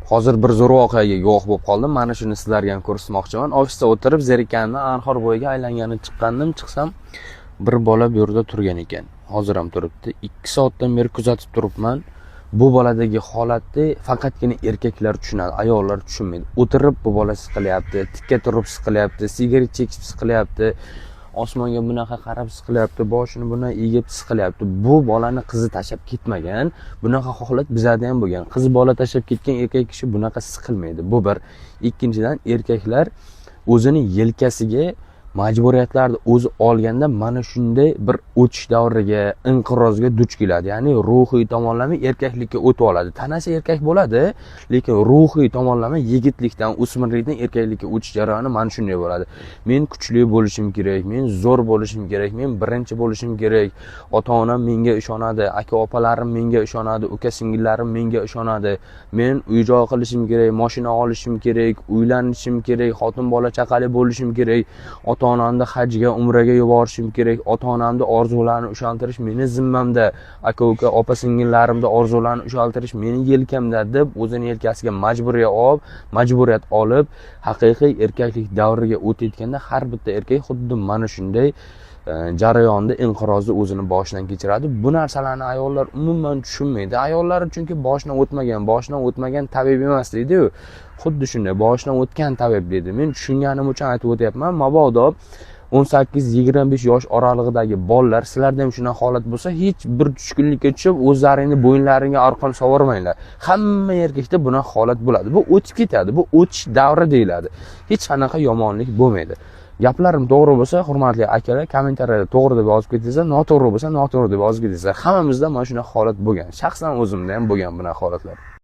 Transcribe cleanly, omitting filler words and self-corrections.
Hozir bir zo'r voqeaga guvoh bo'lib qoldim. Mana shuni sizlarga ham ko'rsatmoqchiman. Ofisda o'tirib zerikanimdan anhor bo'yiga aylanganib chiqsam, bir bola bu yerda turgan ekan. Hozir ham turibdi. 2 soatdan beri kuzatib turibman. Bu boladagi holatni faqatgina erkaklar tushunadi, ayollar tushunmaydi. O'tirib bu bola siqilyapti, tikka turib siqilyapti, sigaret chekib siqilyapti, osmonga bunaqa qarab siqilyapti, boshini buni egib siqilyapti. Bu bolani qizi tashab ketmagan. Bunaqa holat bizada ham bo'lgan. Qiz bola tashab ketgan erkak kishi bunaqa siqilmaydi. Bu bir. Ikkinchidan, erkaklar o'zini yelkasiga majburiyatlarni o'zi olganda mana shunday bir o'tish davriga, inqirozga duch keladi. Ya'ni ruhiy tomonlama erkaklikka o'tib oladi. Tanasi erkak bo'ladi, lekin ruhiy tomonlama yigitlikdan, o'smirlikdan erkaklikka o'tish jarayoni mana shunday bo'ladi. Men kuchli bo'lishim kerak, men zo'r bo'lishim kerak, men birinchi bo'lishim kerak. Ota-onam menga ishonadi, aka-opalarim menga ishonadi, uka-singillarim menga ishonadi. Men uy-joy qilishim kerak, mashina olishim kerak, uylanishim kerak, xotin bola chaqali bo'lishim kerak. Ota-onamni hajga, umraga yuborishim kerak. Ota-onamni orzularini ushaltirish meni zimmamda. Aka-uka, opa-singillarimni orzularini ushaltirish meni yelkamda deb o'zini yelkasiga majburiyat olib, haqiqiy erkaklik davriga o'tayotganda har bitta erkak xuddi mana shunday jarayonda inqirozni o'zini boshidan kechiradi. Bu narsalarni ayollar umuman tushunmaydi. Ayollar chunki boshidan o'tmagan tabib emas deydi-ku. Xuddi shunday boshidan o'tgan tabib deydi. Men tushunganim uchun aytib o'tyapman. Mabodo 18-25 yosh oralig'idagi bolalar, sizlarda ham shunaqa holat bo'lsa, hech bir tushkunlikka tushib, o'zlaringni bo'yinlaringga arqon sovormanglar. Hamma erkakda bunaqa holat bo'ladi. Bu o'tib ketadi. Bu o'tish davri deyiladi. Hech qanaqa yomonlik bo'lmaydi. Gaplarim to'g'ri bo'lsa, hurmatli akalar, kommentariyada to'g'ri deb yozib ketsangiz, noto'g'ri bo'lsa, noto'g'ri deb yozib ketsangiz. Hammamizda mana shunaqa holat bo'lgan. Shaxsan o'zimda ham bo'lgan bunaqa holatlar.